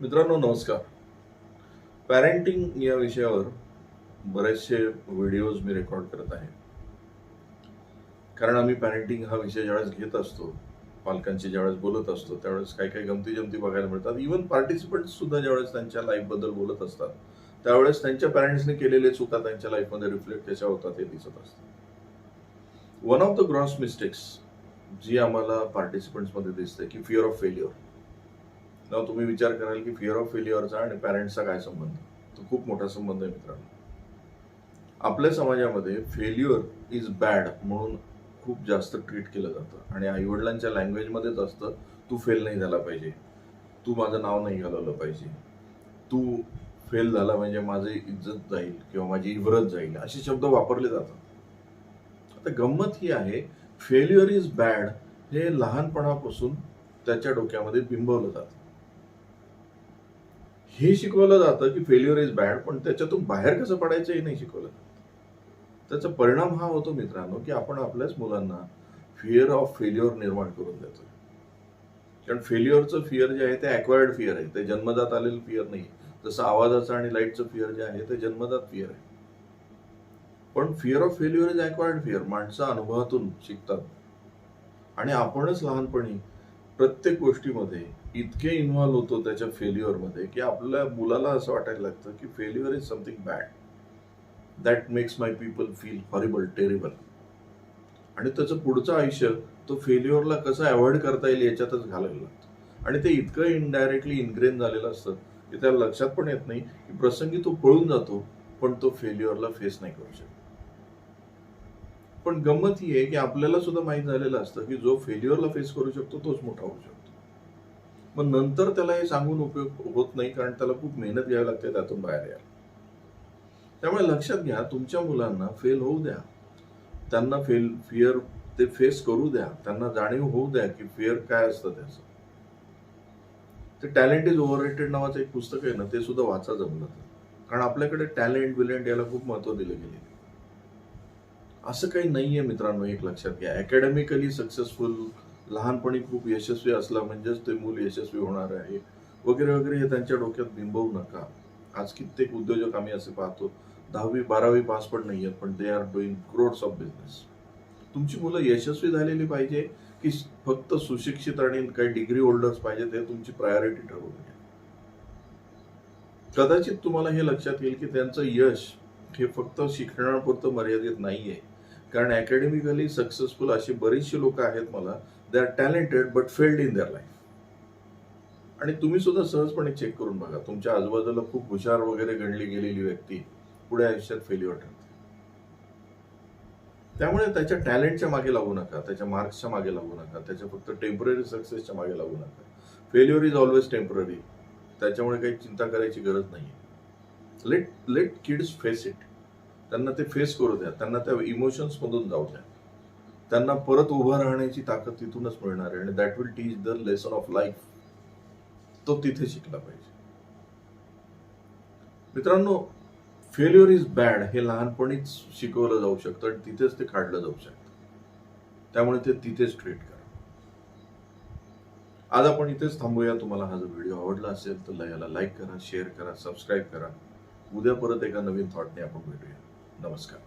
मित्रांनो नमस्कार. पॅरेंटिंग या विषयावर बरेचसे व्हिडिओज मी रेकॉर्ड करत आहे. कारण आम्ही पॅरेंटिंग हा विषय ज्यावेळेस घेत असतो, पालकांची ज्यावेळेस बोलत असतो, त्यावेळेस काही काही गमती जमती बघायला मिळतात. इव्हन पार्टिसिपंट्स सुद्धा ज्यावेळेस त्यांच्या लाईफबद्दल बोलत असतात, त्यावेळेस त्यांच्या पॅरेंट्सने केलेले चुका त्यांच्या लाईफमध्ये रिफ्लेक्ट कशा होतात हे दिसत असतं. One of the gross mistakes जी आम्हाला पार्टिसिपंट्समध्ये दिसते की फिअर ऑफ फेल्युअर. ना तुम्ही विचार कराल की फिअर ऑफ फेल्युअरचा आणि पॅरेंट्सचा काय संबंध? तो खूप मोठा संबंध आहे मित्रांनो. आपल्या समाजामध्ये फेल्युअर इज बॅड म्हणून खूप जास्त ट्रीट केलं जातं आणि आईवडिलांच्या लँग्वेजमध्येच असतं, तू फेल नाही झाला पाहिजे, तू माझं नाव नाही घालवलं पाहिजे, तू फेल झाला म्हणजे माझी इज्जत जाईल किंवा माझी इव्रत जाईल, असे शब्द वापरले जातात. आता गंमत ही आहे, फेल्युअर इज बॅड हे लहानपणापासून त्याच्या डोक्यामध्ये बिंबवलं जातं. हे शिकवलं जातं की फेल्युअर इज बॅड, पण त्याच्यातून बाहेर कसं पडायचं हे नाही शिकवलं जातं. त्याचा परिणाम हा होतो मित्रांनो की आपण आपल्याच मुलांना फिअर ऑफ फेल्युअर निर्माण करून देतो. कारण फेल्युअरचं फिअर जे आहे ते ॲक्वायर्ड फिअर आहे, ते जन्मजात आलेलं फिअर नाही. जसं आवाजाचं आणि लाईटचं फिअर जे आहे ते जन्मजात फिअर आहे. पण fear of failure is acquired fear. माणसं अनुभवातून शिकतात आणि आपणच लहानपणी प्रत्येक गोष्टीमध्ये इतके इन्व्हॉल्व होतो त्याच्या फेल्युअरमध्ये की आपल्या मुलाला असं वाटायला लागतं की failure is something bad, that makes my people feel horrible, terrible. आणि त्याचं पुढचं आयुष्य तो फेल्युअरला कसं अवॉइड करता येईल याच्यातच घालायला लागतं. आणि ते इतकं इनडायरेक्टली इनग्रेन झालेलं असतं की त्याला लक्षात पण येत नाही की प्रसंगी तो पळून जातो, पण तो फेल्युअरला फेस नाही करू शकत. पण गंमत ही आहे की आपल्याला सुद्धा माहीत झालेलं असतं की जो फेल्युअरला फेस करू शकतो तोच मोठा होऊ शकतो. मग नंतर त्याला हे सांगून उपयोग होत नाही, कारण त्याला खूप मेहनत घ्यावी लागते त्यातून बाहेर यायला. त्यामुळे लक्षात घ्या, तुमच्या मुलांना फेल होऊ द्या, त्यांना फिअर ते फेस करू द्या, त्यांना जाणीव होऊ द्या की फिअर काय असतं त्याचं. ते टॅलेंट इज ओव्हररेटेड नावाचं एक पुस्तक आहे ना, ते सुद्धा वाचा जमलं तर. कारण आपल्याकडे टॅलेंट विलेंट याला खूप महत्व दिलं गेले. असं काही नाहीये मित्रांनो, एक लक्षात घ्या. अकॅडमिकली सक्सेसफुल, लहानपणी खूप यशस्वी असला म्हणजेच ते मूल यशस्वी होणार आहे वगैरे वगैरे हे त्यांच्या डोक्यात बिंबवू नका. आज कित्येक उद्योजक आम्ही असे पाहतो, 10वी-12वी पास पण नाही आहेत, पण they are doing crores of business. तुमची मुलं यशस्वी झालेली पाहिजे की फक्त सुशिक्षित आणि काही डिग्री होल्डर्स पाहिजेत, हे तुमची प्रायोरिटी ठरवून घ्या. कदाचित तुम्हाला हे लक्षात येईल की त्यांचं यश हे फक्त शिक्षणापुरतं मर्यादित नाहीये. कारण अकॅडमिकली सक्सेसफुल अशी बरीचशी लोक आहेत मला, they are talented but failed in their life. आणि तुम्ही सुद्धा सहजपणे चेक करून बघा, तुमच्या आजूबाजूला खूप हुशार वगैरे गणली गेलेली व्यक्ती पुढे आयुष्यात फेल्युअर ठरते. त्यामुळे त्याच्या टॅलेंटच्या मागे लागू नका, त्याच्या मार्क्सच्या मागे लागू नका, त्याच्या फक्त टेम्पररी सक्सेसच्या मागे लागू नका. फेल्युअर इज ऑलवेज टेम्पररी, त्याच्यामुळे काही चिंता करायची गरज नाही. Let let kids face it. त्यांना ते फेस करू द्या, त्यांना त्या इमोशन्स मधून जाऊ द्या. त्यांना परत उभं राहण्याची ताकद तिथूनच मिळणार आहे आणि that will teach the lesson of life. तो तिथे शिकला पाहिजे. मित्रांनो, फेल्युअर इज बॅड हे लहानपणीच शिकवलं जाऊ शकतं आणि तिथेच ते काढलं जाऊ शकतं. त्यामुळे ते तिथेच ट्रीट करा. आज आपण इथेच थांबूया. तुम्हाला हा जो व्हिडिओ आवडला असेल तर याला लाईक करा, शेअर करा, सबस्क्राईब करा. उद्या परत एका नवीन थॉटने आपण भेटूया. नमस्कार.